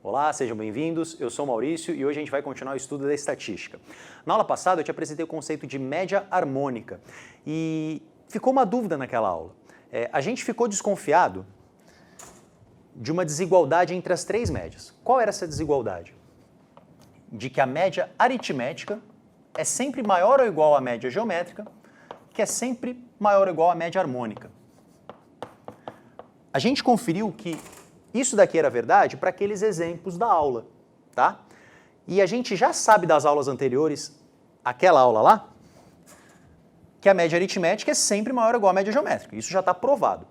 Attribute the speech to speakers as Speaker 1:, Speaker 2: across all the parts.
Speaker 1: Olá, sejam bem-vindos, eu sou o Maurício e hoje a gente vai continuar o estudo da estatística. Na aula passada eu te apresentei o conceito de média harmônica e ficou uma dúvida naquela aula. A gente ficou desconfiado de uma desigualdade entre as três médias. Qual era essa desigualdade? De que a média aritmética é sempre maior ou igual à média geométrica, que é sempre maior ou igual à média harmônica. A gente conferiu que isso daqui era verdade para aqueles exemplos da aula, tá? E a gente já sabe das aulas anteriores, aquela aula lá, que a média aritmética é sempre maior ou igual à média geométrica. Isso já está provado.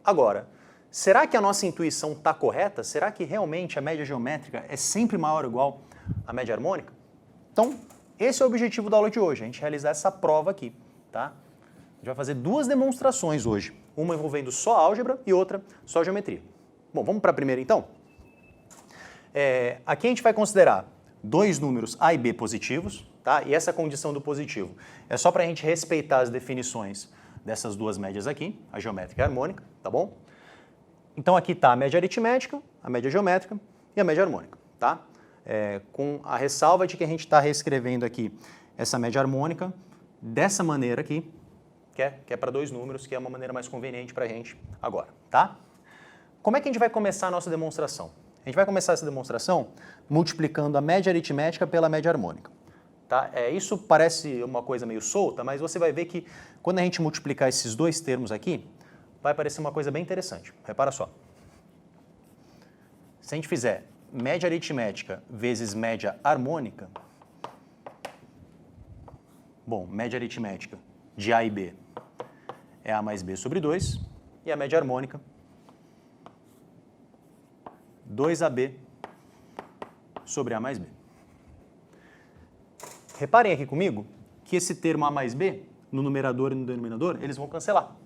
Speaker 1: Agora, será que a nossa intuição está correta? Será que realmente a média geométrica é sempre maior ou igual à média harmônica? Então, esse é o objetivo da aula de hoje, a gente realizar essa prova aqui, tá? A gente vai fazer duas demonstrações hoje, uma envolvendo só álgebra e outra só geometria. Bom, vamos para a primeira então? Aqui a gente vai considerar dois números A e B positivos, tá? E essa condição do positivo é só para a gente respeitar as definições dessas duas médias aqui, a geométrica e a harmônica, tá bom? Então aqui está a média aritmética, a média geométrica e a média harmônica, tá? Com a ressalva de que a gente está reescrevendo aqui essa média harmônica dessa maneira aqui, que é para dois números, que é uma maneira mais conveniente para a gente agora, tá? Como é que a gente vai começar a nossa demonstração? A gente vai começar essa demonstração multiplicando a média aritmética pela média harmônica. Tá? Isso parece uma coisa meio solta, mas você vai ver que quando a gente multiplicar esses dois termos aqui, vai parecer uma coisa bem interessante. Repara só. Se a gente fizer média aritmética vezes média harmônica, bom, média aritmética de A e B é A mais B sobre 2, e a média harmônica 2AB sobre A mais B. Reparem aqui comigo que esse termo A mais B, no numerador e no denominador, eles vão cancelar.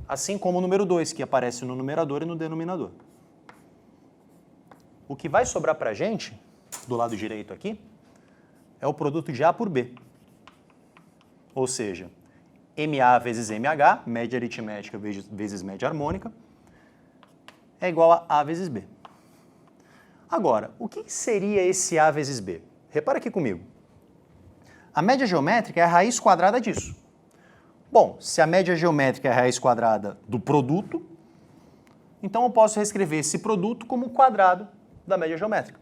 Speaker 1: Assim como o número 2, que aparece no numerador e no denominador. O que vai sobrar para a gente, do lado direito aqui, é o produto de A por B. Ou seja, MA vezes MH, média aritmética vezes média harmônica, é igual a A vezes B. Agora, o que seria esse A vezes B? Repara aqui comigo. A média geométrica é a raiz quadrada disso. Bom, se a média geométrica é a raiz quadrada do produto, então eu posso reescrever esse produto como o quadrado da média geométrica.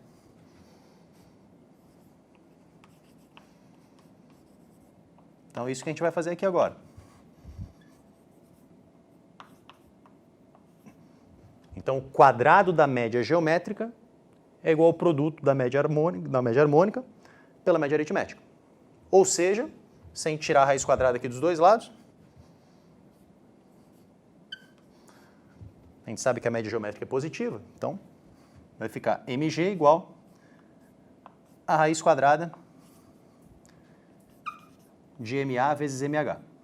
Speaker 1: Então é isso que a gente vai fazer aqui agora. Então, o quadrado da média geométrica é igual ao produto da média harmônica pela média aritmética. Ou seja, sem tirar a raiz quadrada aqui dos dois lados, a gente sabe que a média geométrica é positiva, então vai ficar mg igual a raiz quadrada de ma vezes mh.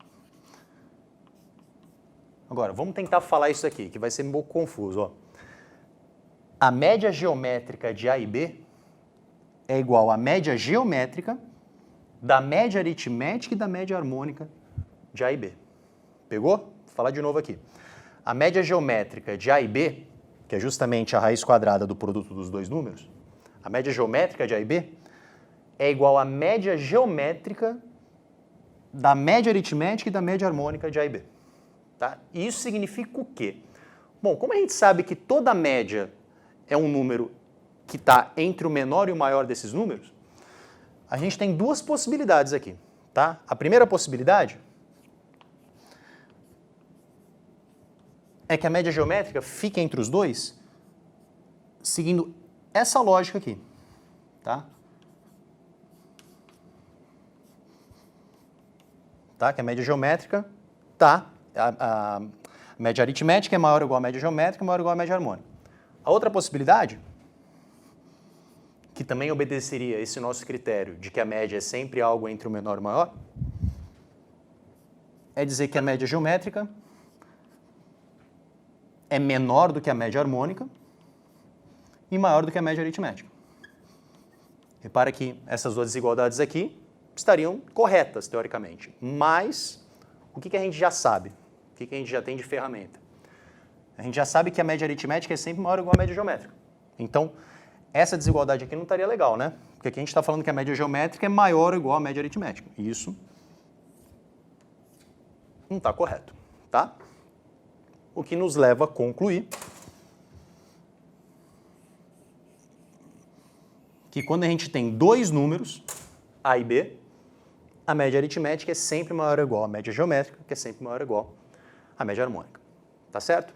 Speaker 1: Agora, vamos tentar falar isso aqui, que vai ser um pouco confuso. Ó. A média geométrica de A e B é igual à média geométrica da média aritmética e da média harmônica de A e B. Pegou? Vou falar de novo aqui. A média geométrica de A e B, que é justamente a raiz quadrada do produto dos dois números, a média geométrica de A e B é igual à média geométrica da média aritmética e da média harmônica de A e B. Tá? E isso significa o quê? Bom, como a gente sabe que toda média é um número que está entre o menor e o maior desses números, a gente tem duas possibilidades aqui. Tá? A primeira possibilidade é que a média geométrica fique entre os dois seguindo essa lógica aqui. Tá? Que a média geométrica está... A média aritmética é maior ou igual à média geométrica, maior ou igual à média harmônica. A outra possibilidade, que também obedeceria a esse nosso critério de que a média é sempre algo entre o menor e o maior, é dizer que a média geométrica é menor do que a média harmônica e maior do que a média aritmética. Repara que essas duas desigualdades aqui estariam corretas, teoricamente, mas o que a gente já sabe? O que a gente já tem de ferramenta? A gente já sabe que a média aritmética é sempre maior ou igual à média geométrica. Então, essa desigualdade aqui não estaria legal, né? Porque aqui a gente está falando que a média geométrica é maior ou igual à média aritmética. E isso não está correto, tá? O que nos leva a concluir que quando a gente tem dois números, A e B, a média aritmética é sempre maior ou igual à média geométrica, que é sempre maior ou igual à média harmônica. Tá certo?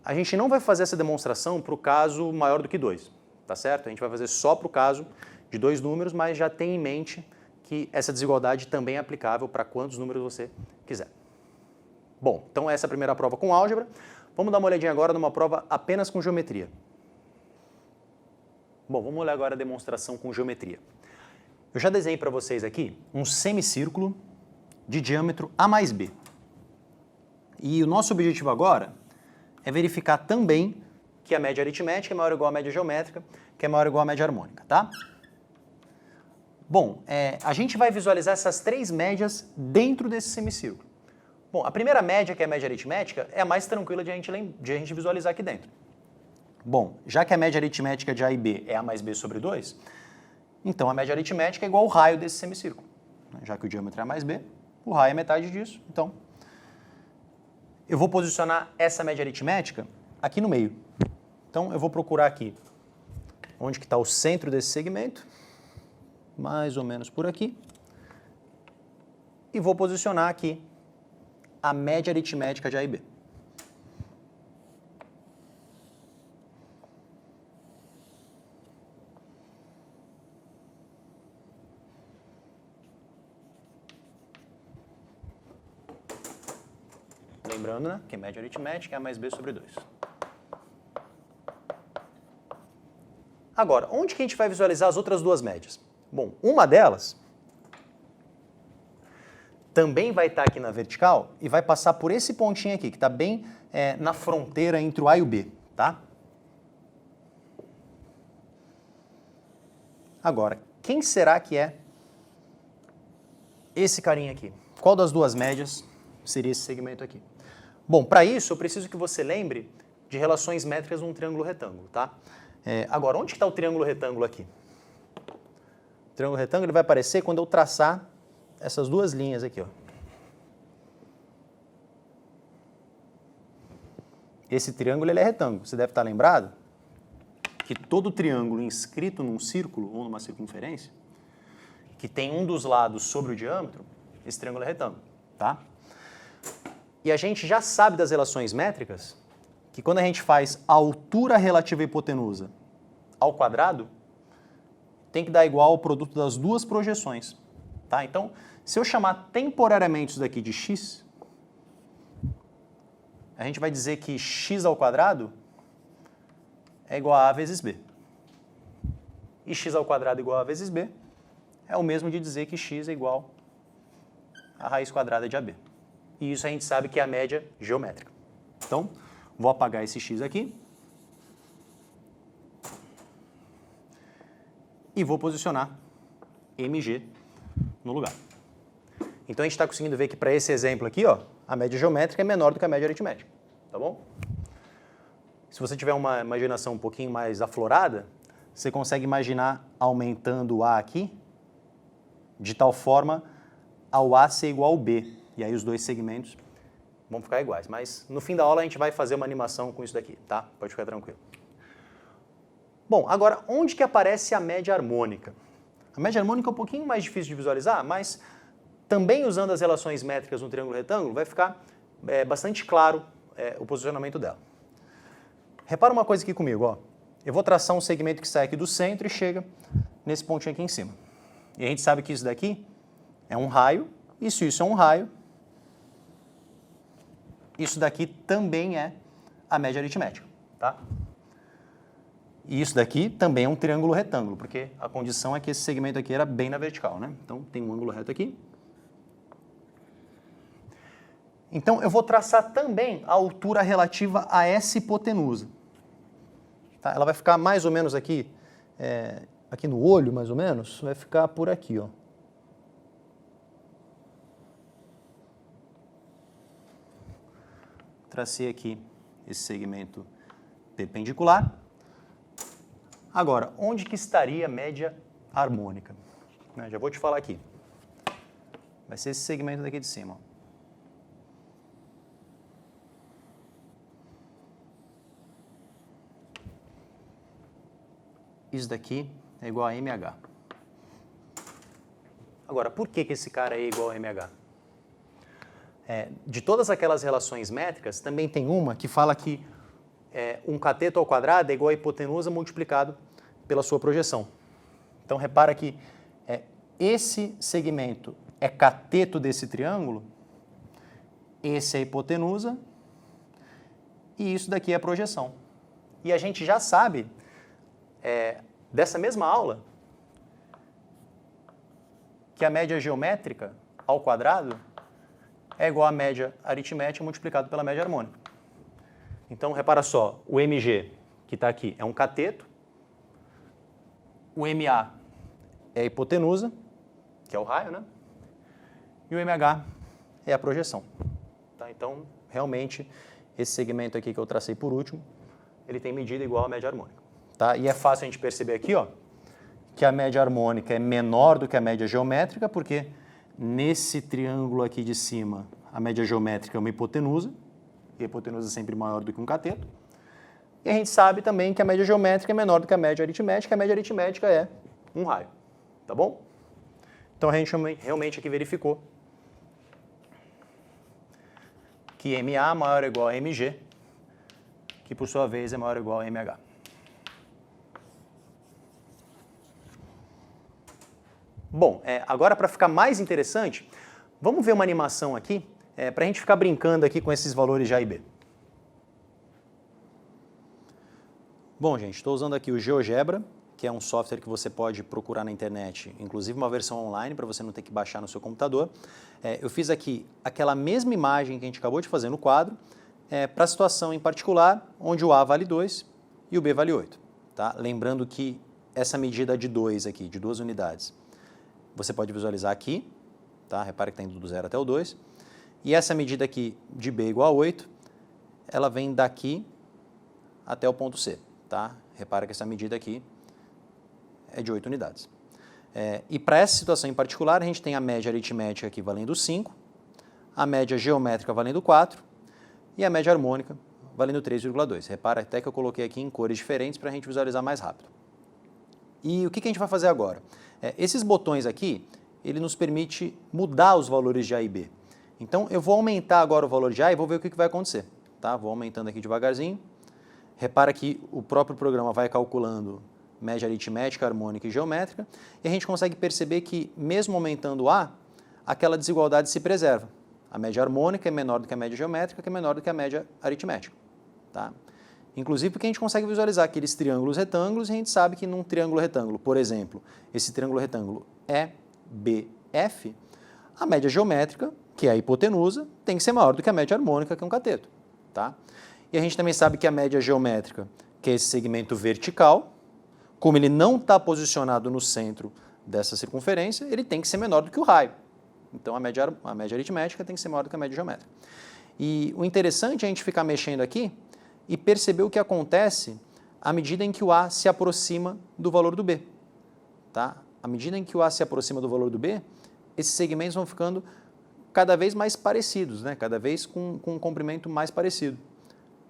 Speaker 1: A gente não vai fazer essa demonstração para o caso maior do que 2, tá certo? A gente vai fazer só para o caso de dois números, mas já tem em mente que essa desigualdade também é aplicável para quantos números você quiser. Bom, então essa é a primeira prova com álgebra. Vamos dar uma olhadinha agora numa prova apenas com geometria. Bom, vamos olhar agora a demonstração com geometria. Eu já desenhei para vocês aqui um semicírculo de diâmetro A mais B. E o nosso objetivo agora é verificar também que a média aritmética é maior ou igual à média geométrica, que é maior ou igual à média harmônica, tá? Bom, a gente vai visualizar essas três médias dentro desse semicírculo. Bom, a primeira média, que é a média aritmética, é a mais tranquila de a gente visualizar aqui dentro. Bom, já que a média aritmética de A e B é A mais B sobre 2, então a média aritmética é igual ao raio desse semicírculo. Já que o diâmetro é A mais B, o raio é metade disso, então eu vou posicionar essa média aritmética aqui no meio. Então eu vou procurar aqui onde que está o centro desse segmento, mais ou menos por aqui, e vou posicionar aqui a média aritmética de A e B. Lembrando, né, que média aritmética é A mais B sobre 2. Agora, onde que a gente vai visualizar as outras duas médias? Bom, uma delas também vai estar aqui na vertical e vai passar por esse pontinho aqui, que está bem na fronteira entre o A e o B, tá? Agora, quem será que é esse carinha aqui? Qual das duas médias seria esse segmento aqui? Bom, para isso eu preciso que você lembre de relações métricas num triângulo retângulo, tá? Agora, onde está o triângulo retângulo aqui? O triângulo retângulo ele vai aparecer quando eu traçar essas duas linhas aqui, ó. Esse triângulo ele é retângulo. Você deve estar lembrado que todo triângulo inscrito num círculo ou numa circunferência, que tem um dos lados sobre o diâmetro, esse triângulo é retângulo, tá? E a gente já sabe das relações métricas que quando a gente faz a altura relativa à hipotenusa ao quadrado, tem que dar igual ao produto das duas projeções, tá? Então, se eu chamar temporariamente isso daqui de x, a gente vai dizer que x ao quadrado é igual a A vezes B. E x ao quadrado igual a vezes B é o mesmo de dizer que x é igual a raiz quadrada de AB. E isso a gente sabe que é a média geométrica. Então, vou apagar esse x aqui e vou posicionar MG no lugar. Então a gente está conseguindo ver que para esse exemplo aqui, ó, a média geométrica é menor do que a média aritmética, tá bom? Se você tiver uma imaginação um pouquinho mais aflorada, você consegue imaginar aumentando o A aqui, de tal forma ao A ser igual ao B. E aí os dois segmentos vão ficar iguais. Mas no fim da aula a gente vai fazer uma animação com isso daqui, tá? Pode ficar tranquilo. Bom, agora, onde que aparece a média harmônica? A média harmônica é um pouquinho mais difícil de visualizar, mas também usando as relações métricas no triângulo retângulo, vai ficar bastante claro o posicionamento dela. Repara uma coisa aqui comigo, ó. Eu vou traçar um segmento que sai aqui do centro e chega nesse pontinho aqui em cima. E a gente sabe que isso daqui é um raio, e se isso é um raio, isso daqui também é a média aritmética, tá? E isso daqui também é um triângulo retângulo, porque a condição é que esse segmento aqui era bem na vertical, né? Então tem um ângulo reto aqui. Então eu vou traçar também a altura relativa a essa hipotenusa. Tá? Ela vai ficar mais ou menos aqui, aqui no olho, mais ou menos, vai ficar por aqui, ó. Tracei aqui esse segmento perpendicular. Agora, onde que estaria a média harmônica? Já vou te falar aqui. Vai ser esse segmento daqui de cima. Isso daqui é igual a MH. Agora, por que esse cara é igual a MH? De todas aquelas relações métricas, também tem uma que fala que um cateto ao quadrado é igual a hipotenusa multiplicado pela sua projeção. Então, repara que esse segmento é cateto desse triângulo, esse é a hipotenusa e isso daqui é a projeção. E a gente já sabe, dessa mesma aula, que a média geométrica ao quadrado é igual à média aritmética multiplicado pela média harmônica. Então, repara só, o MG, que está aqui, é um cateto, o MA é a hipotenusa, que é o raio, né? E o MH é a projeção. Tá? Então, realmente, esse segmento aqui que eu tracei por último, ele tem medida igual à média harmônica. Tá? E é fácil a gente perceber aqui, ó, que a média harmônica é menor do que a média geométrica, porque nesse triângulo aqui de cima, a média geométrica é uma hipotenusa, e a hipotenusa é sempre maior do que um cateto. E a gente sabe também que a média geométrica é menor do que a média aritmética é um raio. Tá bom? Então a gente realmente aqui verificou que MA maior ou igual a MG, que por sua vez é maior ou igual a MH. Bom, agora para ficar mais interessante, vamos ver uma animação aqui, para a gente ficar brincando aqui com esses valores de A e B. Bom, gente, estou usando aqui o GeoGebra, que é um software que você pode procurar na internet, inclusive uma versão online, para você não ter que baixar no seu computador. Eu fiz aqui aquela mesma imagem que a gente acabou de fazer no quadro, para a situação em particular, onde o A vale 2 e o B vale 8. Tá? Lembrando que essa medida de 2 aqui, de 2 unidades, você pode visualizar aqui, tá? Repare que está indo do 0 até o 2. E essa medida aqui de B igual a 8, ela vem daqui até o ponto C. Tá? Repara que essa medida aqui é de 8 unidades. E para essa situação em particular, a gente tem a média aritmética aqui valendo 5, a média geométrica valendo 4 e a média harmônica valendo 3,2. Repara até que eu coloquei aqui em cores diferentes para a gente visualizar mais rápido. E o que a gente vai fazer agora? Esses botões aqui, ele nos permite mudar os valores de A e B. Então, eu vou aumentar agora o valor de A e vou ver o que vai acontecer. Tá? Vou aumentando aqui devagarzinho. Repara que o próprio programa vai calculando média aritmética, harmônica e geométrica, e a gente consegue perceber que, mesmo aumentando o A, aquela desigualdade se preserva. A média harmônica é menor do que a média geométrica, que é menor do que a média aritmética. Tá? Inclusive porque a gente consegue visualizar aqueles triângulos retângulos e a gente sabe que num triângulo retângulo, por exemplo, esse triângulo retângulo EBF, a média geométrica, que é a hipotenusa, tem que ser maior do que a média harmônica, que é um cateto. Tá? E a gente também sabe que a média geométrica, que é esse segmento vertical, como ele não está posicionado no centro dessa circunferência, ele tem que ser menor do que o raio. Então a média aritmética tem que ser maior do que a média geométrica. E o interessante é a gente ficar mexendo aqui e perceber o que acontece à medida em que o A se aproxima do valor do B. Tá? À medida em que o A se aproxima do valor do B, esses segmentos vão ficando cada vez mais parecidos, né? Cada vez com um comprimento mais parecido.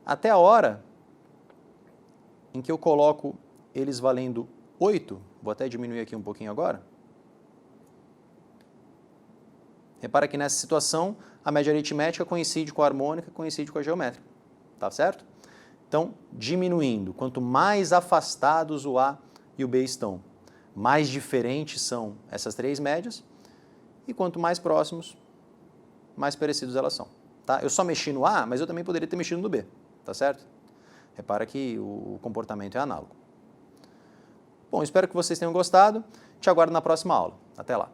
Speaker 1: Até a hora em que eu coloco eles valendo 8, vou até diminuir aqui um pouquinho agora. Repara que nessa situação, a média aritmética coincide com a harmônica, coincide com a geométrica. Tá certo? Então, diminuindo, quanto mais afastados o A e o B estão, mais diferentes são essas três médias, e quanto mais próximos, mais parecidos elas são. Tá? Eu só mexi no A, mas eu também poderia ter mexido no B, tá certo? Repara que o comportamento é análogo. Bom, espero que vocês tenham gostado. Te aguardo na próxima aula. Até lá.